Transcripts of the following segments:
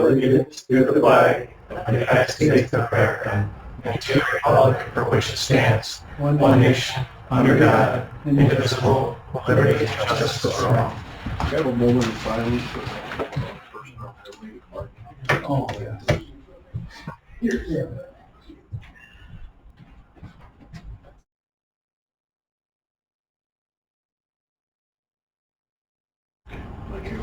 allegiance to the flag of the United States of America and to the republic for which it stands, one nation, under God, indivisible, with liberty and justice for all. Have a moment of silence for the person on their leave. Oh, yeah. Thank you.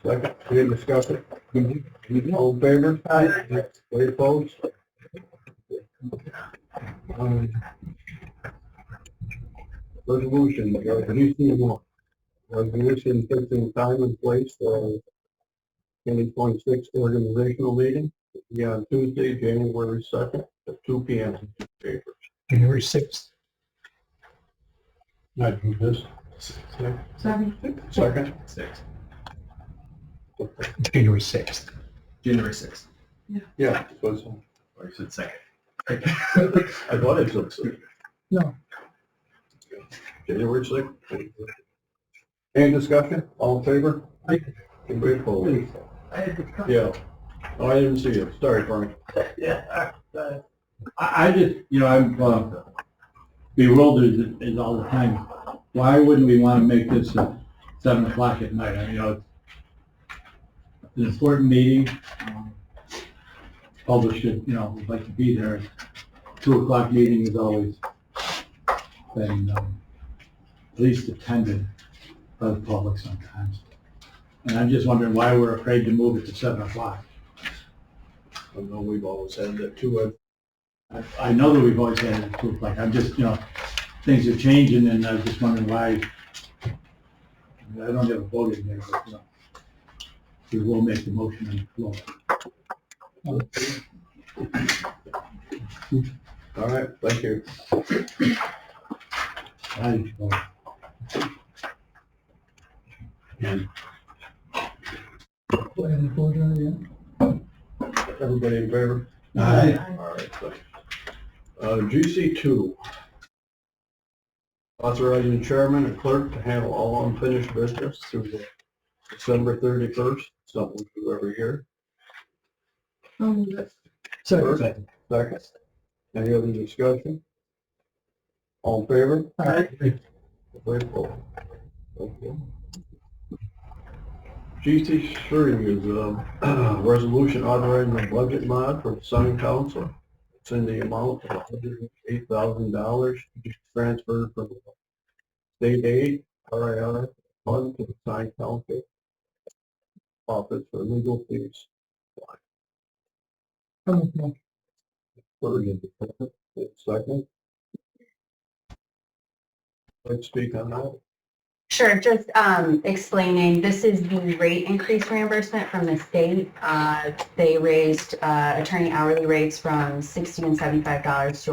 Second, any discussion? All in favor? Aye. Any opposed? Resolution, DC1. Resolution fixing time and place for 2026 organizational meeting. Be on Tuesday, January 2nd at 2 p.m. January 6th. I do this. Second? January 6th. January 6th. Yeah. Was, Or you said second. I thought it was. No. January 6th. Any discussion? All in favor? Anybody opposed? Yeah. Oh, I didn't see it. Sorry, Frank. I just, I'm bewildered is all the time. Why wouldn't we want to make this at 7 o'clock at night? I mean, it's an important meeting. Public should, would like to be there. 2 o'clock meeting is always been at least attended by the public sometimes. And I'm just wondering why we're afraid to move it to 7 o'clock. I know we've always had that too. I know that we've always had it at 2 o'clock. I'm just, things are changing and I was just wondering why. I don't have a vote in there, but, we will make the motion on the floor. All right, thank you. I vote. Everybody in favor? Aye. All right, thanks. GC2. Authorizing chairman and clerk to handle all unfinished business through December 31st, something we do every year. Second. Second. Any other discussion? All in favor? Aye. Very full. Thank you. GC3 is a resolution authorizing the budget mod for the Sun Council. It's in the amount of $108,000 transferred from state aid, RIR fund to the Sun Council office for legal fees. Second. Let's speak on that. Sure, just explaining, this is the rate increase reimbursement from the state. They raised attorney hourly rates from $60 and $75 to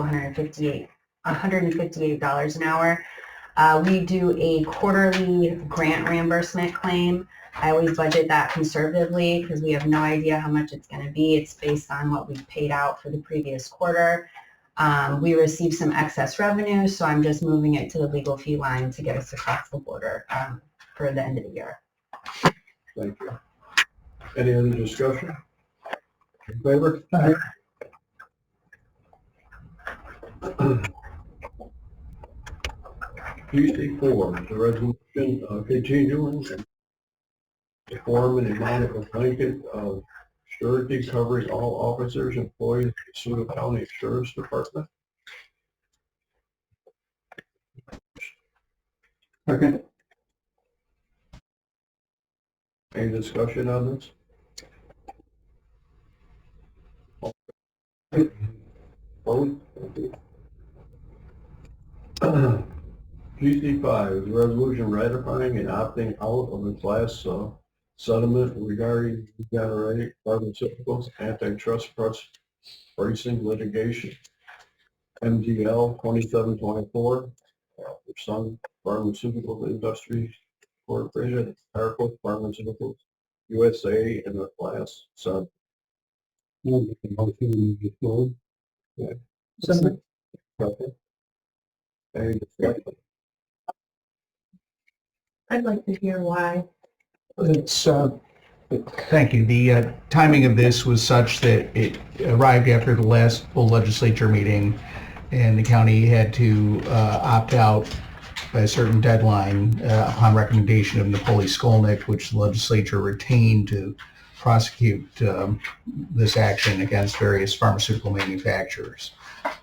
$158 an hour. We do a quarterly grant reimbursement claim. I always budget that conservatively because we have no idea how much it's going to be. It's based on what we've paid out for the previous quarter. We received some excess revenue, so I'm just moving it to the legal fee line to get us across the border for the end of the year. Thank you. Any other discussion? In favor? GC4, the resolution continuing the form and amount of a blanket of surety covering all officers, employees of the Sioux County Sheriff's Department. Second. Any discussion on this? Vote. GC5 is a resolution ratifying and opting out of the class settlement regarding generic pharmaceuticals antitrust pricing litigation. MGL 2724 for Sun Pharmaceutical Industries Corporation, Harcourt Pharmaceuticals USA in the class sub. We'll make a motion to move forward. Yeah. Second. Okay. Any discussion? I'd like to hear why. It's, thank you. The timing of this was such that it arrived after the last full legislature meeting, and the county had to opt out by a certain deadline upon recommendation of Napoli Skolnick, which the legislature retained to prosecute this action against various pharmaceutical manufacturers.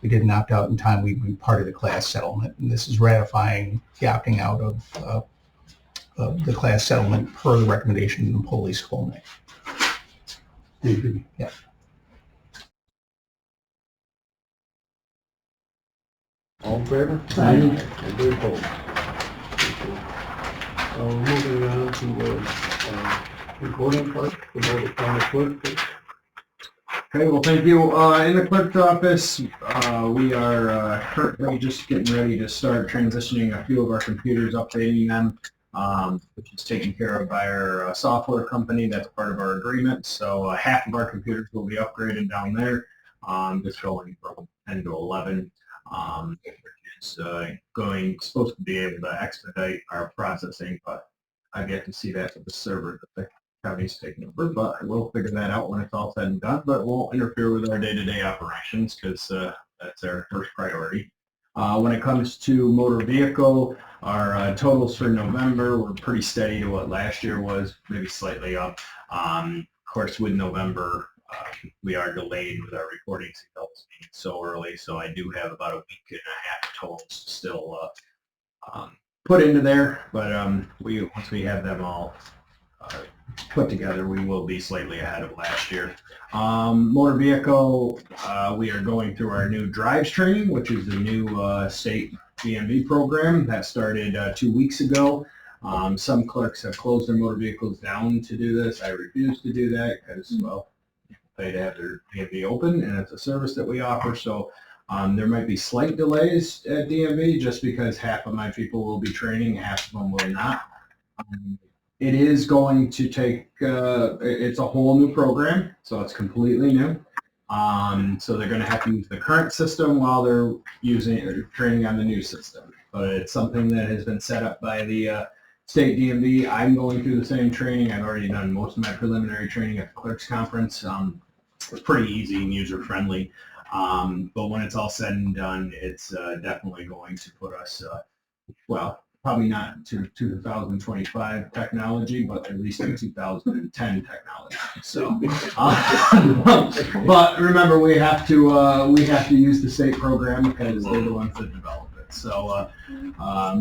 We didn't opt out in time. We'd be part of the class settlement, and this is ratifying the opting out of the class settlement per the recommendation of Napoli Skolnick. Thank you. Yeah. All in favor? Aye. Anybody opposed? Moving on to the recording part, the Board of County Clerk. Okay, well, thank you. In the clerk's office, we are currently just getting ready to start transitioning a few of our computers, updating them, which is taken care of by our software company. That's part of our agreement. So half of our computers will be upgraded down there, just going from 10 to 11. It's supposed to be able to expedite our processing, but I've yet to see that with the server that the county's taking over, but we'll figure that out when it's all said and done, but it won't interfere with our day-to-day operations because that's our first priority. When it comes to motor vehicle, our totals for November were pretty steady to what last year was, maybe slightly up. Of course, with November, we are delayed with our reporting signals being so early, so I do have about a week and a half totals still put into there, but once we have them all put together, we will be slightly ahead of last year. Motor vehicle, we are going through our new drives training, which is the new state DMV program that started 2 weeks ago. Some clerks have closed their motor vehicles down to do this. I refuse to do that because, well, they have their DMV open and it's a service that we offer. So there might be slight delays at DMV just because half of my people will be training, half of them will not. It is going to take, it's a whole new program, so it's completely new. So they're going to have to use the current system while they're training on the new system. But it's something that has been set up by the state DMV. I'm going through the same training. I've already done most of my preliminary training at the clerk's conference. It's pretty easy and user-friendly. But when it's all said and done, it's definitely going to put us, well, probably not to 2025 technology, but at least in 2010 technology. So, but remember, we have to use the state program because they're the ones that develop it. So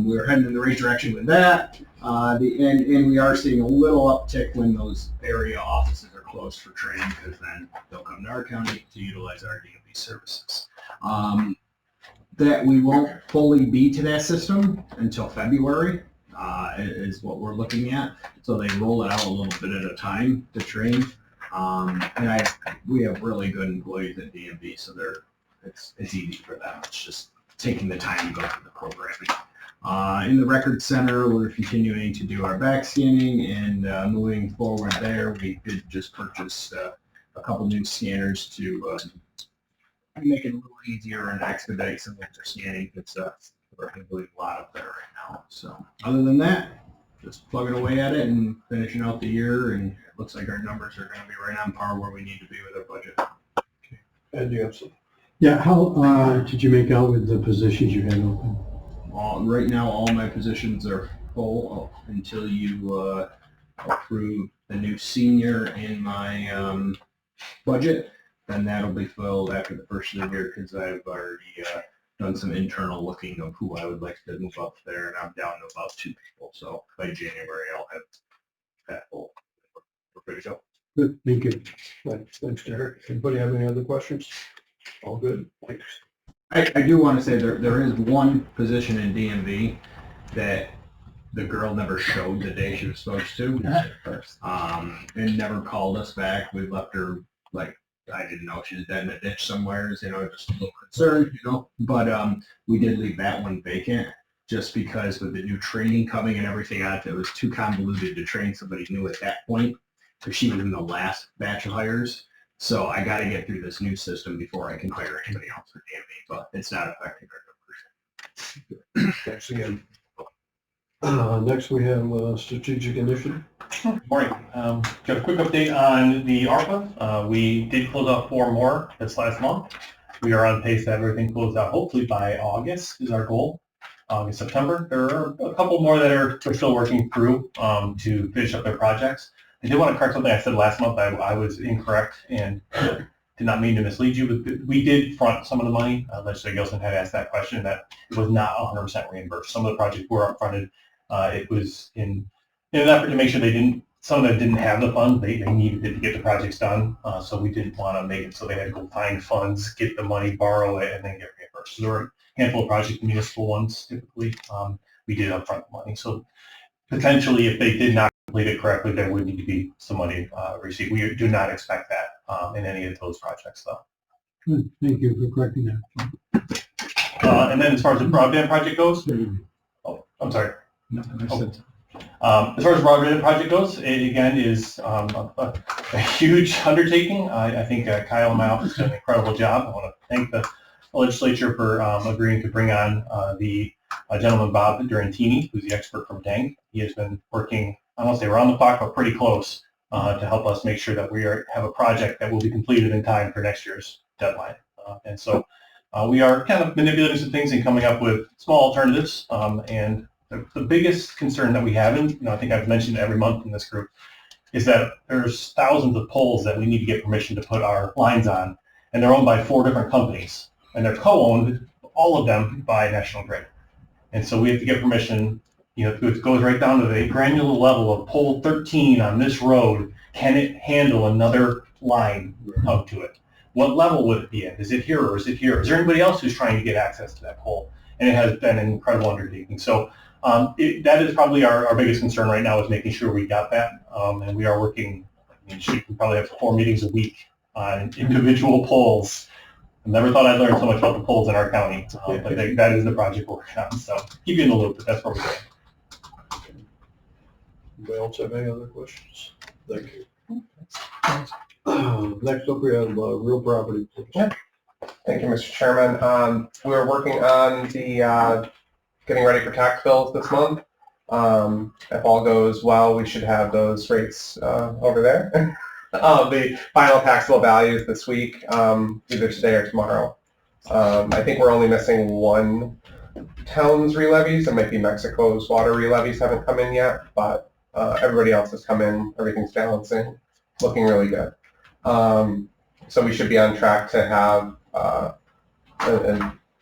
we're heading in the right direction with that. And we are seeing a little uptick when those area offices are closed for training, because then they'll come to our county to utilize our DMV services. That we won't fully be to that system until February is what we're looking at. So they roll it out a little bit at a time to train. And we have really good employees at DMV, so it's easy for them. It's just taking the time to go through the programming. In the record center, we're continuing to do our back scanning and moving forward there. We did just purchase a couple new scanners to make it a little easier and expedite some of their scanning. It's we're doing a lot up there right now. So other than that, just plugging away at it and finishing out the year, and it looks like our numbers are going to be right on par where we need to be with our budget. And you have some. Yeah, how did you make out with the positions you had open? Right now, all my positions are full until you approve the new senior in my budget. Then that'll be filled after the first of the year, because I've already done some internal looking of who I would like to move up there, and I'm down to about 2 people. So by January, I'll have that full. We're good to go. Good, thank you. Thanks, Derek. Anybody have any other questions? All good, thanks. I do want to say there is one position in DMV that the girl never showed the day she was supposed to, and never called us back. We left her, like, I didn't know if she was dead in a ditch somewhere, just a little concerned, but we did leave that one vacant just because with the new training coming and everything out, it was too convoluted to train somebody new at that point, because she was in the last batch of hires. So I got to get through this new system before I can hire anybody else for DMV, but it's not affecting our numbers. Thanks again. Next, we have strategic initiative. Morning. Got a quick update on the ARPA. We did close out 4 more this last month. We are on pace to have everything closed out hopefully by August is our goal. August, September. There are a couple more that we're still working through to finish up their projects. I did want to correct something I said last month. I was incorrect and did not mean to mislead you, but we did front some of the money. Legislator Gilson had asked that question, that it was not 100% reimbursed. Some of the projects were upfronted. It was in an effort to make sure some of them didn't have the funds. They needed it to get the projects done. So we didn't want to make it so they had to go find funds, get the money, borrow it, and then get reimbursed. So there were a handful of projects, municipal ones typically. We did upfront money. So potentially, if they did not complete it correctly, there would need to be some money received. We do not expect that in any of those projects, though. Good, thank you for correcting that. And then as far as the broadband project goes, oh, I'm sorry. No, I said, As far as the broadband project goes, it again is a huge undertaking. I think Kyle and my office did an incredible job. I want to thank the legislature for agreeing to bring on the gentleman Bob Durantini, who's the expert from DANG. He has been working, I won't say around the clock, but pretty close to help us make sure that we have a project that will be completed in time for next year's deadline. And so we are kind of manipulating some things and coming up with small alternatives. And the biggest concern that we have, and I think I've mentioned every month in this group, is that there's thousands of poles that we need to get permission to put our lines on, and they're owned by 4 different companies, and they're co-owned, all of them, by National Grid. And so we have to get permission. It goes right down to the granular level of pole 13 on this road. Can it handle another line up to it? What level would it be at? Is it here or is it here? Is there anybody else who's trying to get access to that pole? And it has been an incredible undertaking. So that is probably our biggest concern right now, is making sure we got that. And we are working, we probably have 4 meetings a week on individual poles. I never thought I'd learn so much about the poles in our county, but that is the project we're working on. So keep you in the loop, but that's where we're going. Anybody else have any other questions? Thank you. Next up, we have real property. Yeah. Thank you, Mr. Chairman. We're working on the getting ready for tax bills this month. If all goes well, we should have those rates over there. The final taxable values this week, either today or tomorrow. I think we're only missing 1 town's re-levies. It might be Mexico's water re-levies haven't come in yet, but everybody else has come in. Everything's balancing, looking really good. So we should be on track to have a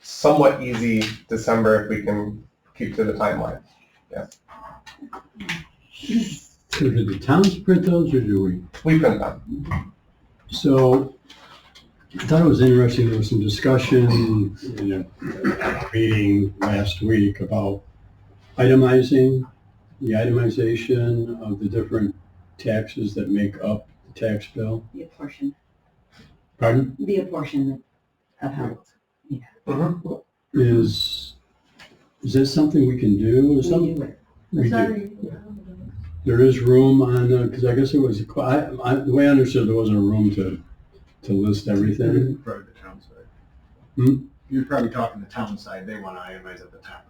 somewhat easy December if we can keep to the timeline. Yeah. So do the towns print those, or do we? We print them. So I thought it was interesting, there was some discussion in a meeting last week about the itemization of the different taxes that make up the tax bill. The apportion. Pardon? The apportionment of how. Mm-hmm. Is that something we can do? Is We do it. We do. There is room on, because I guess it was, the way I understood, there wasn't a room to list everything. Probably the town side. Hmm? You're probably talking the town side, they want to itemize at the top.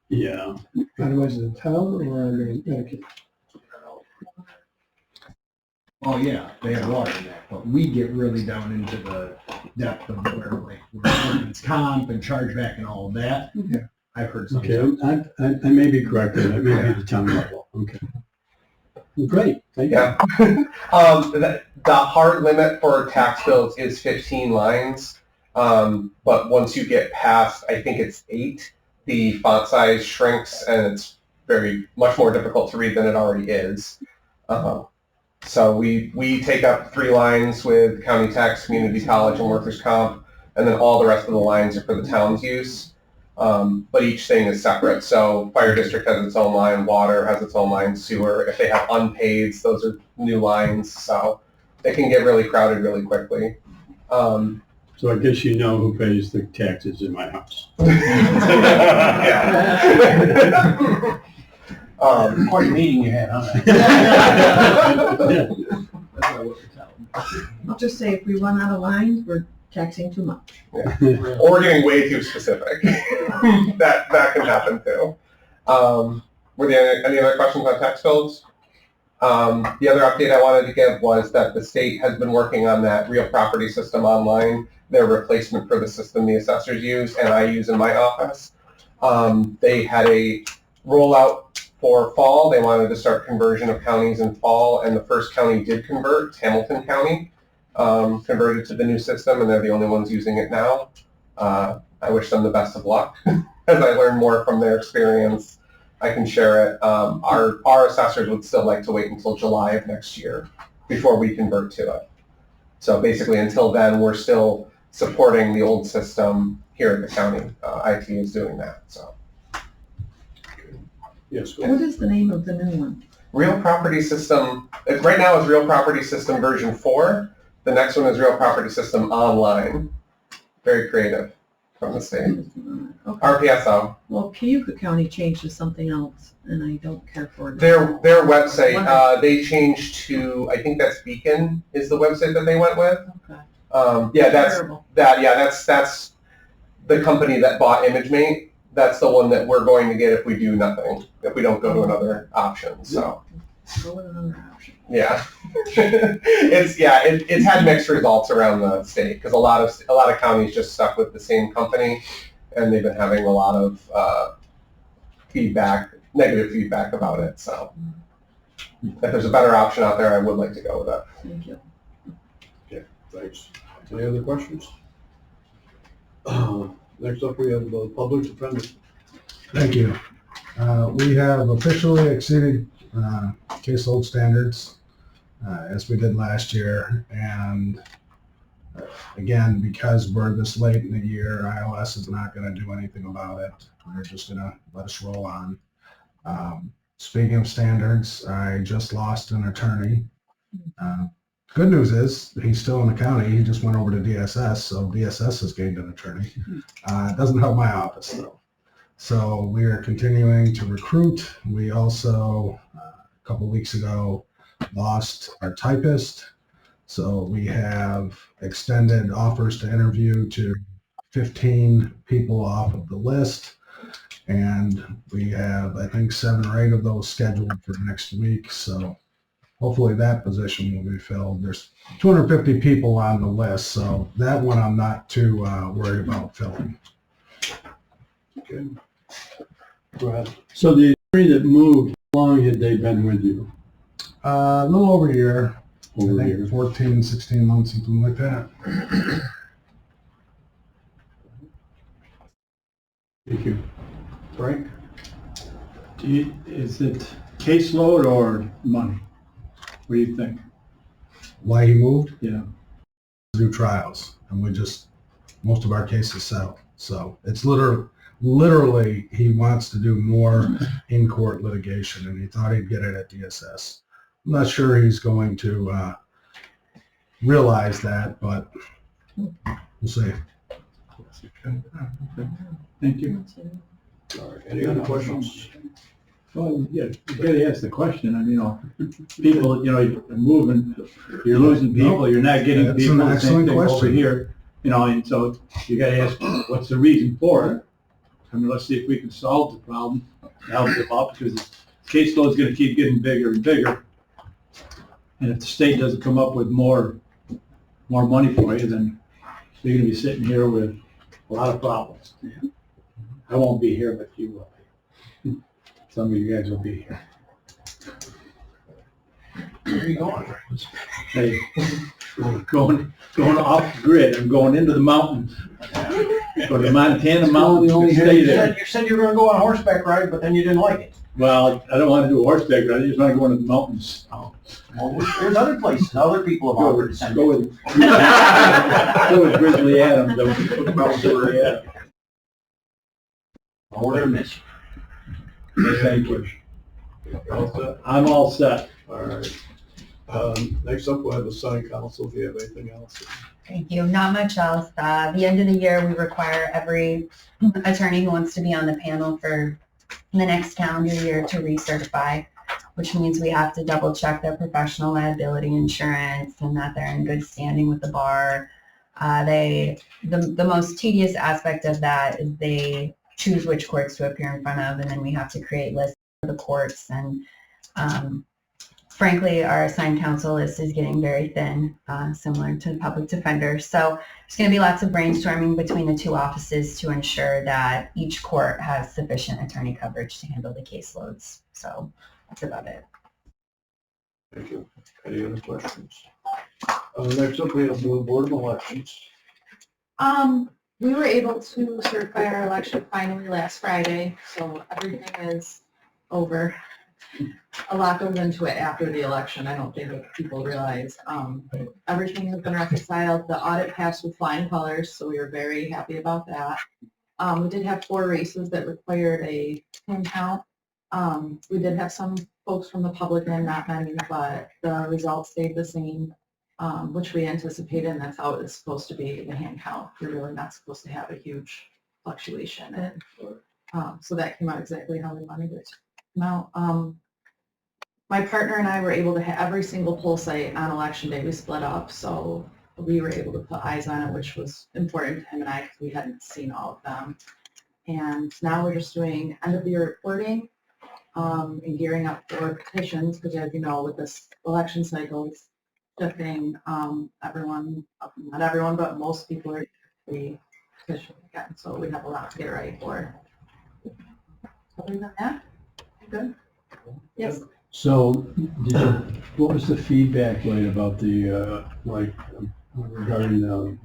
Yeah. Otherwise, in the town or in Medicaid? Oh, yeah, they have water in that, but we get really down into the depth of where it's comp and chargeback and all of that. Yeah. I've heard some. Okay, I may be corrected, it may be the town level, okay. Great, thank you. Yeah. The hard limit for tax bills is 15 lines, but once you get past, I think it's 8, the font size shrinks and it's much more difficult to read than it already is. So we take up 3 lines with county tax, community college, and workers' comp, and then all the rest of the lines are for the town's use. But each thing is separate. So fire district has its own line, water has its own line, sewer. If they have unpaids, those are new lines. So they can get really crowded really quickly. So I guess you know who pays the taxes in my house. Yeah. Quite a meeting you had, huh? Yeah. That's what I would tell them. I'll just say if we run out of lines, we're taxing too much. Or we're getting way too specific. that can happen too. Were there any other questions on tax bills? The other update I wanted to give was that the state has been working on that real property system online, their replacement for the system the assessors use and I use in my office. They had a rollout for fall. They wanted to start conversion of counties in fall, and the first county did convert, Hamilton County, converted to the new system, and they're the only ones using it now. I wish them the best of luck. As I learn more from their experience, I can share it. Our assessors would still like to wait until July of next year before we convert to it. So basically, until then, we're still supporting the old system here at the county. IT is doing that. So. Yes, go What ahead. is the name of the new one? Real Property System, right now is Real Property System version 4. The next one is Real Property System Online. Very creative from the state. Okay. RPSO. Well, Cayuga County changed to something else, and I don't care for it. Their website, they changed to, I think that's Beacon is the website that they went with. Okay. Yeah, that's Terrible. that's the company that bought ImageMate. That's the one that we're going to get if we do nothing, if we don't go to another option. So. Go with another option. Yeah, it's had mixed results around the state because a lot of counties just stuck with the same company, and they've been having a lot of negative feedback about it. So, if there's a better option out there, I would like to go with it. Thank you. Thanks. Any other questions? Next up, we have the public defender. Thank you. We have officially exceeded caseload standards as we did last year, and again, because we're this late in the year, ILS is not going to do anything about it. They're just going to let us roll on. Speaking of standards, I just lost an attorney. Good news is he's still in the county. He just went over to DSS, so DSS has gained an attorney. It doesn't help my office though. So we are continuing to recruit. We also, a couple weeks ago, lost our typist. So we have extended offers to interview to 15 people off of the list. And we have, I think, 7 or 8 of those scheduled for next week. So hopefully that position will be filled. There's 250 people on the list, so that one I'm not too worried about filling. Okay. Go ahead. So the attorney that moved, how long had they been with you? A little over a year. Over I a think year. 14, 16 months, something like that. Thank you. Frank? Is it caseload or money? What do you think? Why he moved? Yeah. Do trials, and most of our cases settle. So it's literally he wants to do more in-court litigation, and he thought he'd get it at DSS. I'm not sure he's going to realize that, but we'll see. Thank you. All right. Any other questions? Well, yeah, you gotta ask the question. I mean, people, you're moving, you're losing people, you're not getting That's people, an the same excellent thing over question. here. And so you gotta ask, what's the reason for it? I mean, let's see if we can solve the problem, help them out, because the caseload's gonna keep getting bigger and bigger. And if the state doesn't come up with more money for you, then you're gonna be sitting here with a lot of problems. I won't be here, but you will be. Some of you guys will be here. Where are you going? Hey, going off the grid, I'm going into the mountains. Go to the Montana mountains, stay there. You said you were gonna go on a horseback ride, but then you didn't like it. Well, I don't want to do a horseback ride, I just want to go into the mountains. Well, there's other places, other people have offered to send Go you. with, go with Grizzly Adams, don't go with Grizzly Adams. Oh, we're gonna miss you. Thank you. All set? I'm all set. All right. Next up, we'll have the sign council. Do you have anything else? Thank you. Not much else. The end of the year, we require every attorney who wants to be on the panel for the next calendar year to recertify. which means we have to double check their professional liability insurance and that they're in good standing with the bar. The most tedious aspect of that is they choose which courts to appear in front of, and then we have to create lists for the courts. And frankly, our assigned counsel list is getting very thin, similar to the public defender. So there's going to be lots of brainstorming between the two offices to ensure that each court has sufficient attorney coverage to handle the caseloads. So that's about it. Thank you. Any other questions? Next up, we have the Board of Elections. We were able to certify our election finally last Friday, so everything is over. A lot goes into it after the election. I don't think that people realize. Everything has been reconciled. The audit passed with flying colors, so we were very happy about that. We did have 4 races that required a hand count. We did have some folks from the public in, not many, but the results stayed the same, which we anticipated, and that's how it was supposed to be, the hand count. You're really not supposed to have a huge fluctuation. And so that came out exactly how we wanted it to come out. My partner and I were able to have every single poll site on election day. We split up, so we were able to put eyes on it, which was important to him and I because we hadn't seen all of them. And now we're just doing end of the year reporting and gearing up for petitions because, as you know, with this election cycle, it's shifting. Everyone, not everyone, but most people are the petition again. So we have a lot to get ready for. Other than that, good. Yes. So, what was the feedback like about the, regarding the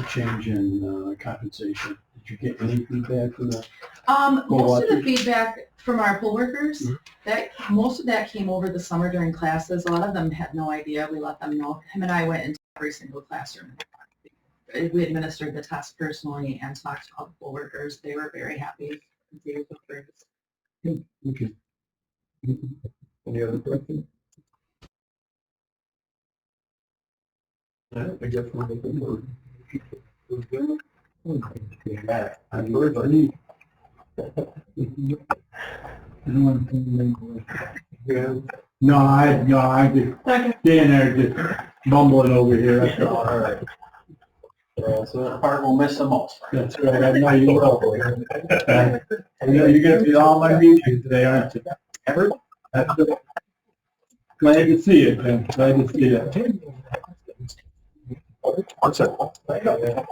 change in compensation? Did you get any feedback from that? Most of the feedback from our poll workers, most of that came over the summer during classes. A lot of them had no idea. We let them know. Him and I went into every single classroom. We administered the test personally and talked to all the poll workers. They were very happy. Okay. Any other questions? I guess we're looking for. I'm very funny. No, I just standing there just bumbling over here, that's all. All right. So the part we'll miss the most. That's right, I know you will. I know you're gonna be all my meetings today, aren't you? That's good. Glad to see it, man, glad to see it. What's that?